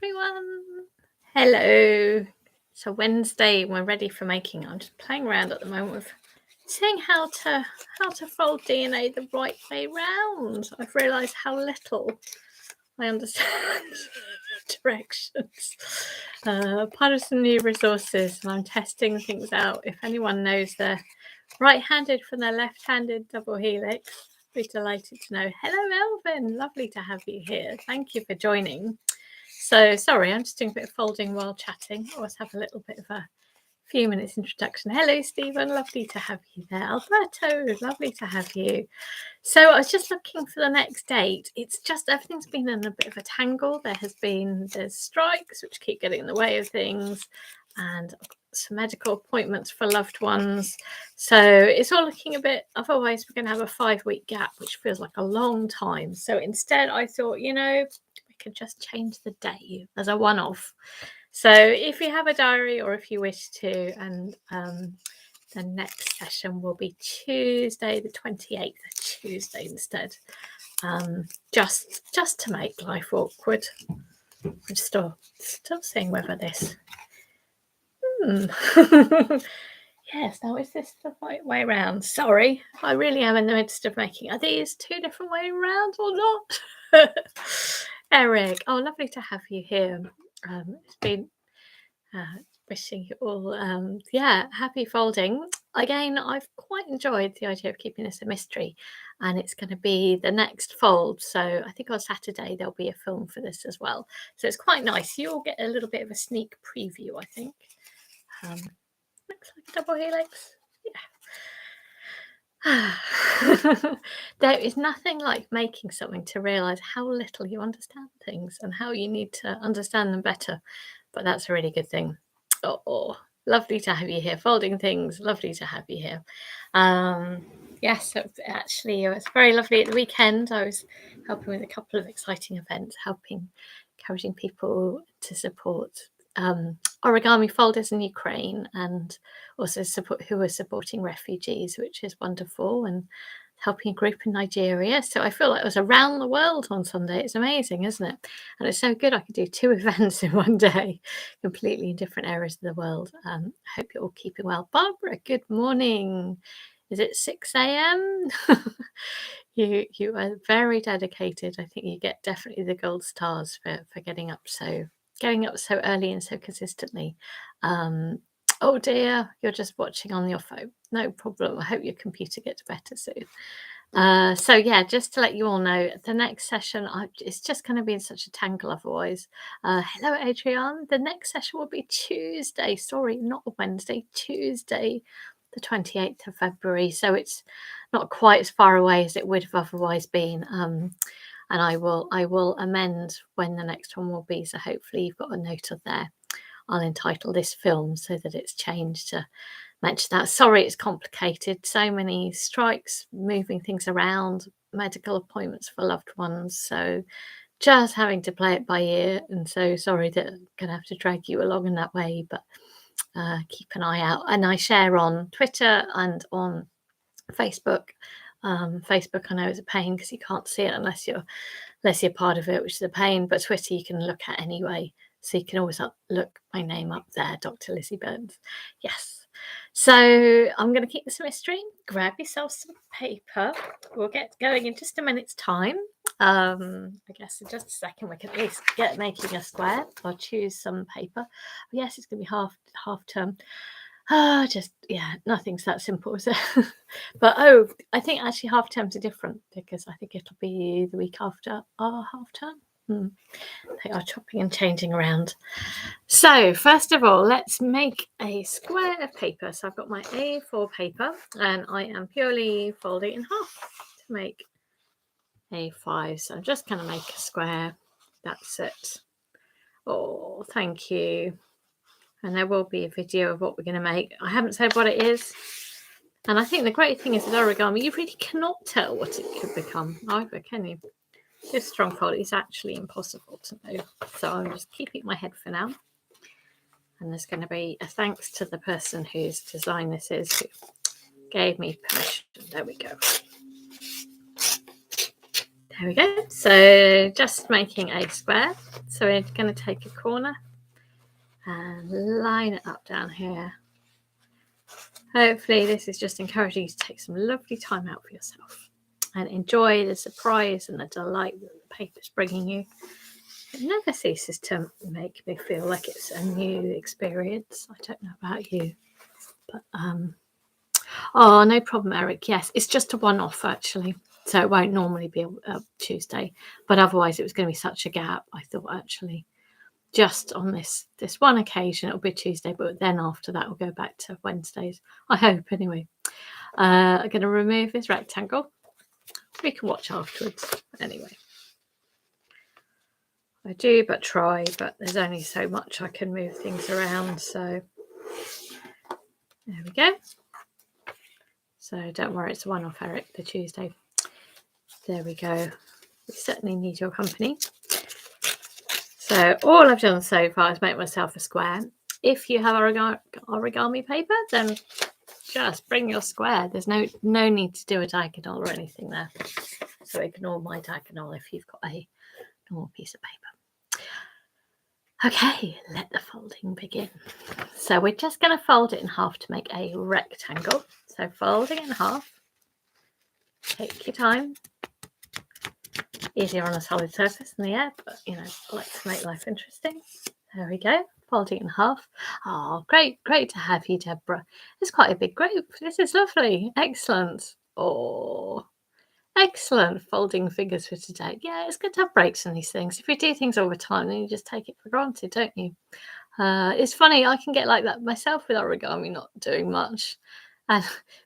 everyone. Hello. So Wednesday, we're ready for making. I'm just playing around at the moment with seeing how to fold DNA the right way round. I've realised how little I understand directions. Part of some new resources, and I'm testing things out. If anyone knows they're right-handed from their left-handed double helix, I'd be delighted to know. Hello, Elvin. Lovely to have you here. Thank you for joining. So sorry, I'm just doing a bit of folding while chatting. I always have a little bit of a few minutes introduction. Hello, Stephen. Lovely to have you there. Alberto, lovely to have you. So I was just looking for the next date. It's just everything's been in a bit of a tangle. There's strikes which keep getting in the way of things, and some medical appointments for loved ones. So it's all looking a bit, otherwise we're going to have a 5-week gap, which feels like a long time. So instead I thought, we could just change the day as a one-off. So if you have a diary or if you wish to, and the next session will be Tuesday the 28th, Tuesday instead, just to make life awkward. I'm still seeing whether this yes, now is this the right way around? Sorry, I really am in the midst of making. Are these two different way around or not? Eric, oh, lovely to have you here. It's been wishing you all happy folding. Again, I've quite enjoyed the idea of keeping this a mystery, and it's going to be the next fold. So I think on Saturday there'll be a film for this as well. So it's quite nice. You'll get a little bit of a sneak preview, I think. Looks like a double helix. Yeah. There is nothing like making something to realise how little you understand things and how you need to understand them better. But that's a really good thing. Oh, lovely to have you here. Folding things, lovely to have you here. Yes, actually, it was very lovely at the weekend. I was helping with a couple of exciting events, encouraging people to support origami folders in Ukraine, and also who are supporting refugees, which is wonderful, and helping a group in Nigeria. So I feel like I was around the world on Sunday. It's amazing, isn't it? And it's so good I could do 2 events in one day, completely in different areas of the world. I hope you're all keeping well. Barbara, good morning. Is it 6 a.m.? You are very dedicated. I think you get definitely the gold stars for getting up so early and so consistently. Oh dear, you're just watching on your phone. No problem. I hope your computer gets better soon. So yeah, just to let you all know, the next session, it's just going to be in such a tangle otherwise. Hello, Adrian. The next session will be Tuesday. Sorry, not Wednesday. Tuesday, the 28th of February. So it's not quite as far away as it would have otherwise been. And I will amend when the next one will be. So hopefully you've got a note of there. I'll entitle this film so that it's changed to mention that. Sorry, it's complicated. So many strikes, moving things around, medical appointments for loved ones. So just having to play it by ear. And so sorry that I'm going to have to drag you along in that way, but keep an eye out. And I share on Twitter and on Facebook. Facebook, I know, is a pain because you can't see it unless you're part of it, which is a pain. But Twitter you can look at anyway. So you can always look my name up there, Dr. Lizzie Burns. Yes. So I'm going to keep this a mystery. Grab yourself some paper. We'll get going in just a minute's time. I guess in just a second we can at least get making a square. I'll choose some paper. Yes, it's going to be half term. Nothing's that simple, is it? But I think actually half terms are different because I think it'll be the week after our half term. They are chopping and changing around. So first of all, let's make a square of paper. So I've got my A4 paper and I am purely folding in half to make A5. So I'm just going to make a square. That's it. Oh, thank you. And there will be a video of what we're going to make. I haven't said what it is. And I think the great thing is with origami, you really cannot tell what it could become either, can you? This strong fold is actually impossible to know. So I'm just keeping my head for now. And there's going to be a thanks to the person whose design this is, who gave me permission. There we go. There we go. So just making a square. So we're going to take a corner and line it up down here. Hopefully this is just encouraging you to take some lovely time out for yourself and enjoy the surprise and the delight that the paper's bringing you. It never ceases to make me feel like it's a new experience. I don't know about you, but oh, no problem, Eric. Yes, it's just a one-off actually. So it won't normally be a Tuesday, but otherwise it was going to be such a gap. I thought actually just on this one occasion it'll be Tuesday, but then after that we'll go back to Wednesdays. I hope anyway. I'm going to remove this rectangle. We can watch afterwards anyway. I do but try, but there's only so much I can move things around. So there we go. So don't worry, it's one off, Eric, the Tuesday. There we go. We certainly need your company. So all I've done so far is make myself a square. If you have origami paper, then just bring your square. There's no need to do a diagonal or anything there. So ignore my diagonal if you've got a normal piece of paper. Okay, let the folding begin. So we're just going to fold it in half to make a rectangle. So folding it in half. Take your time. Easier on a solid surface than the air, but you know, I like to make life interesting. There we go. Folding it in half. Oh, great to have you, Deborah. It's quite a big group. This is lovely. Excellent. Oh, excellent folding figures for today. Yeah, it's good to have breaks in these things. If you do things all the time, then you just take it for granted, don't you? It's funny, I can get like that myself with origami, not doing much.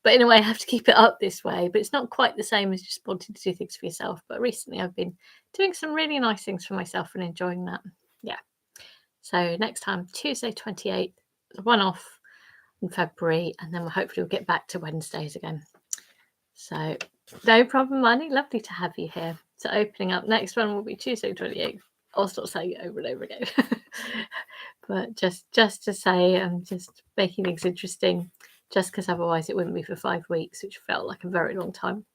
But in a way, I have to keep it up this way. But it's not quite the same as just wanting to do things for yourself. But recently, I've been doing some really nice things for myself and enjoying that. Yeah. So next time, Tuesday 28th, one off in February. And then hopefully we'll get back to Wednesdays again. So no problem, Money. Lovely to have you here. So opening up, next one will be Tuesday 28th. I'll start saying it over and over again. But just to say, I'm just making things interesting. Just because otherwise it wouldn't be for 5 weeks, which felt like a very long time.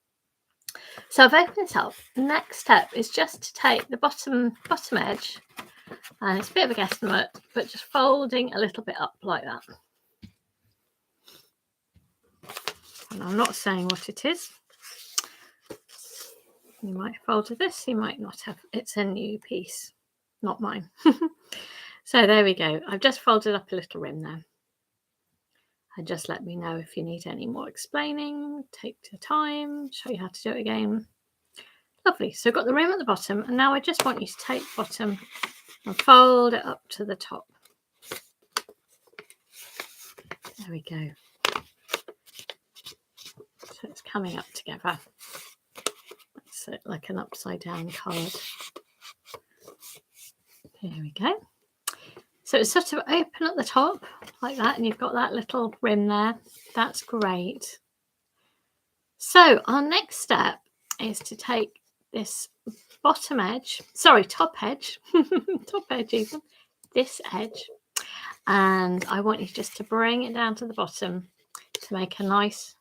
So I've opened this up. Next step is just to take the bottom edge, and it's a bit of a guesstimate, but just folding a little bit up like that. And I'm not saying what it is. You might fold to this, you might not have. It's a new piece, not mine. So there we go. I've just folded up a little rim there. And just let me know if you need any more explaining. Take your time, show you how to do it again. Lovely. So I've got the rim at the bottom, and now I just want you to take the bottom and fold it up to the top. There we go. So it's coming up together. It's like an upside down card. There we go. So it's sort of open at the top like that, and you've got that little rim there. That's great. So our next step is to take this bottom edge, sorry, top edge, top edge even, this edge, and I want you just to bring it down to the bottom to make a nice,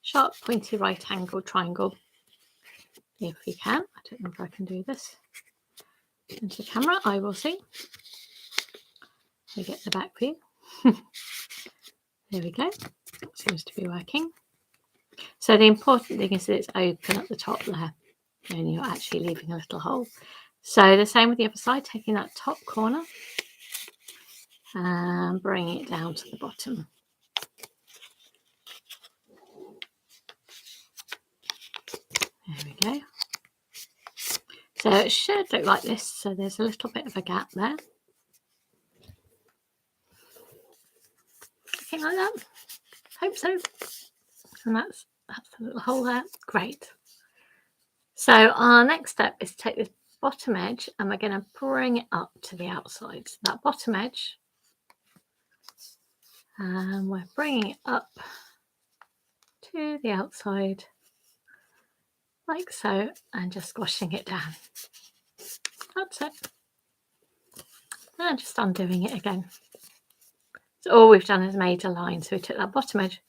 sharp, pointy right angle triangle. If you can. I don't know if I can do this into the camera. I will see. We get the back view. There we go. That seems to be working. So the important thing is that it's open at the top there, and you're actually leaving a little hole. So the same with the other side, taking that top corner and bringing it down to the bottom. There we go. So it should look like this. So there's a little bit of a gap there. Looking like that. Hope so. And that's the little hole there. Great. So our next step is to take this bottom edge and we're going to bring it up to the outside. So that bottom edge, and we're bringing it up to the outside like so, and just squashing it down. That's it. And just undoing it again. So all we've done is made a line. So we took that bottom edge,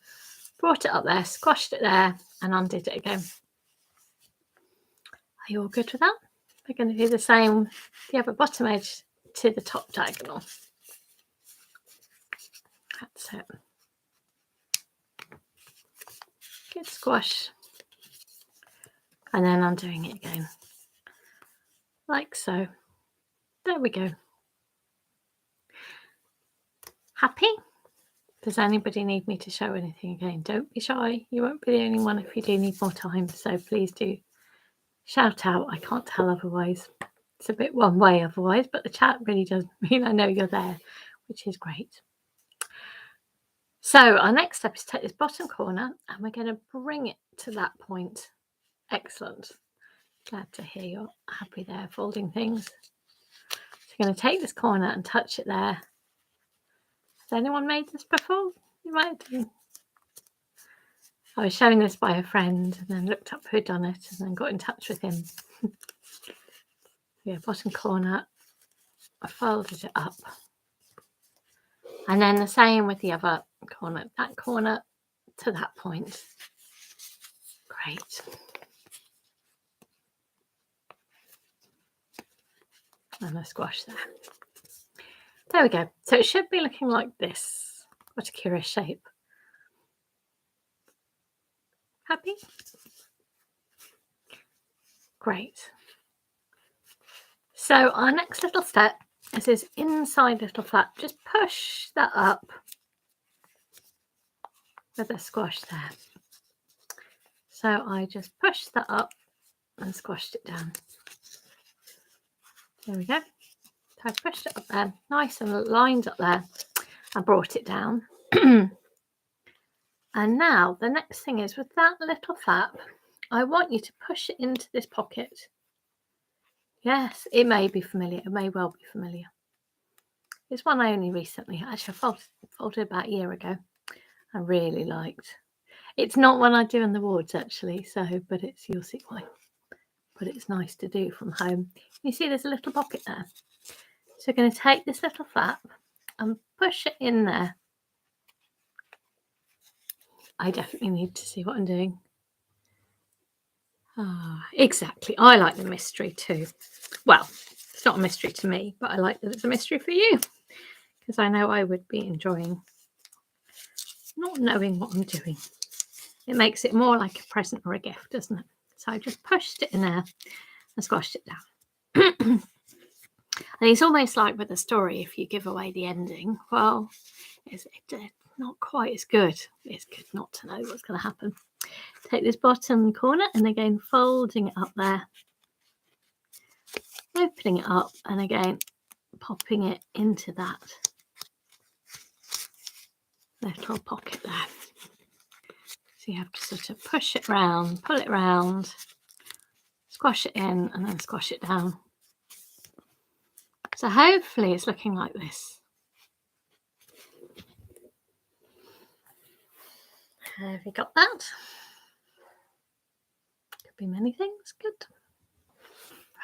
brought it up there, squashed it there, and undid it again. you all good with that? We're going to do the same, the other bottom edge to the top diagonal. That's it. Good squash. And then undoing it again. Like so. There we go. Happy? Does anybody need me to show anything again? Don't be shy. You won't be the only one if you do need more time. So please do shout out. I can't tell otherwise. It's a bit one way otherwise, but the chat really does mean I know you're there, which is great. So our next step is to take this bottom corner and we're going to bring it to that point. Excellent. Glad to hear you're happy there, folding things. So you're going to take this corner and touch it there. Has anyone made this before? You might have done. I was shown this by a friend and then looked up who'd done it and then got in touch with him. Yeah, bottom corner, I folded it up. And then the same with the other corner, that corner to that point. Great. And a squash there. There we go. So it should be looking like this. What a curious shape. Happy? Great. So our next little step is this inside little flap. Just push that up with a squash there. So I just pushed that up and squashed it down. There we go. So I pushed it up there, nice and lined up there, and brought it down. And now the next thing is with that little flap, I want you to push it into this pocket. Yes, it may be familiar. It may well be familiar. It's one I only recently, actually I folded about a year ago. I really liked. It's not one I do in the wards actually, so, but it's, you'll see why. But it's nice to do from home. You see there's a little pocket there. So we're going to take this little flap and push it in there. I definitely need to see what I'm doing. Ah, exactly. I like the mystery too. Well, it's not a mystery to me, but I like that it's a mystery for you because I know I would be enjoying not knowing what I'm doing. It makes it more like a present or a gift, doesn't it? So I just pushed it in there and squashed it down. And it's almost like with a story, if you give away the ending, well, it's not quite as good. It's good not to know what's going to happen. Take this bottom corner and again folding it up there, opening it up and again popping it into that little pocket there. So you have to sort of push it round, pull it round, squash it in and then squash it down. So hopefully it's looking like this. Have you got that? Could be many things. Good.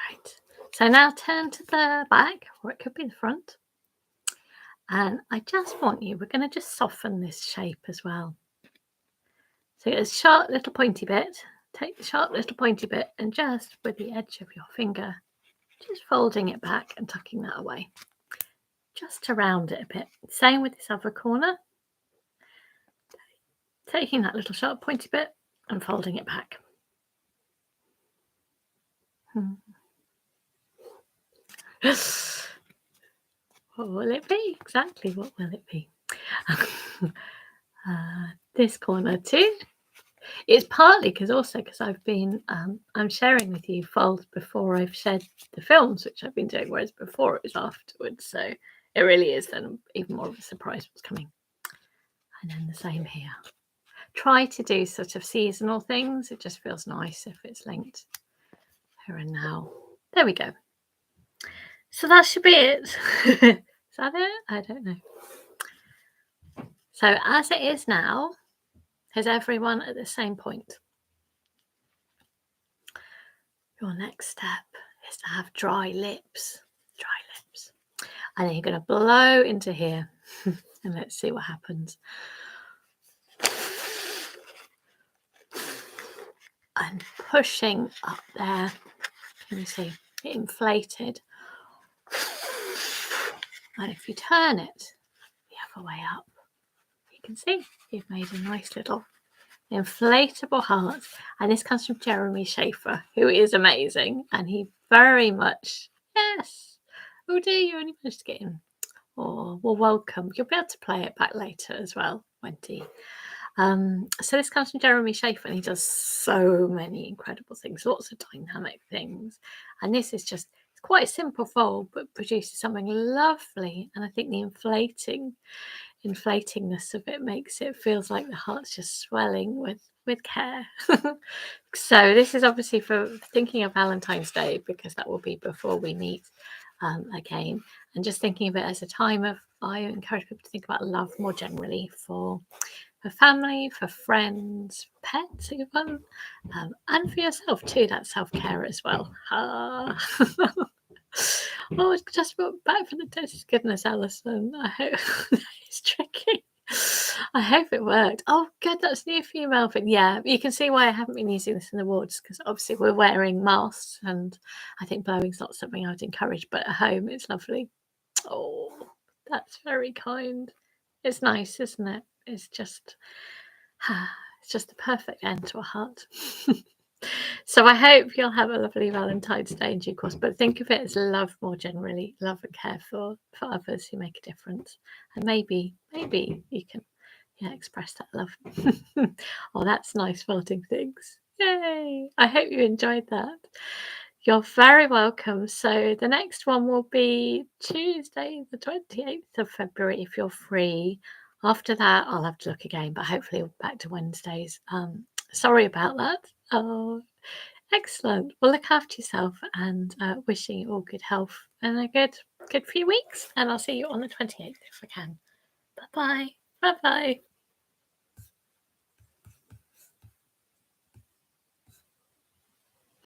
Right. So now turn to the back, or it could be the front. And I just want you, we're going to just soften this shape as well. So get a sharp little pointy bit. Take the sharp little pointy bit and just with the edge of your finger, just folding it back and tucking that away. Just to round it a bit. Same with this other corner. Taking that little sharp pointy bit and folding it back. What will it be? Exactly, what will it be? This corner too. It's partly because I've been, I'm sharing with you folds before I've shared the films, which I've been doing, whereas before it was afterwards. So it really is then even more of a surprise what's coming. And then the same here. Try to do sort of seasonal things. It just feels nice if it's linked here and now. There we go. So that should be it. Is that it? I don't know. So as it is now, is everyone at the same point? Your next step is to have dry lips. Dry lips. And then you're going to blow into here. And let's see what happens. And pushing up there Let me see. It inflated. And if you turn it the other way up, you can see you've made a nice little inflatable heart. And this comes from Jeremy Schaefer, who is amazing. And he very much, yes. Oh dear, you only managed to get in. Oh, well, welcome. You'll be able to play it back later as well, Wendy. So this comes from Jeremy Schaefer, and he does so many incredible things, lots of dynamic things. And this is just, it's quite a simple fold, but produces something lovely. And I think the inflatingness of it makes it feels like the heart's just swelling with care. So this is obviously for thinking of Valentine's Day, because that will be before we meet again, and just thinking of it as a time of, I encourage people to think about love more generally for family, for friends, pets even, and for yourself too. That self-care as well. Oh, it's just back from the dentist. Goodness, Alison. I hope it's tricky. I hope it worked. Oh, good. That's new for you, Melvin. Yeah, you can see why I haven't been using this in the wards, because obviously we're wearing masks, and I think blowing's not something I would encourage, but at home it's lovely. Oh, that's very kind. It's nice, isn't it? It's just the perfect end to a heart. So I hope you'll have a lovely Valentine's Day in due course, but think of it as love more generally, love and care for others who make a difference. And maybe you can express that love. Oh, that's nice, folding things. Yay! I hope you enjoyed that. You're very welcome. So the next one will be Tuesday, the 28th of February, if you're free. After that, I'll have to look again, but hopefully back to Wednesdays. Sorry about that. Oh, excellent. Well, look after yourself, and wishing you all good health and a good few weeks. And I'll see you on the 28th if I can. Bye-bye. Bye-bye.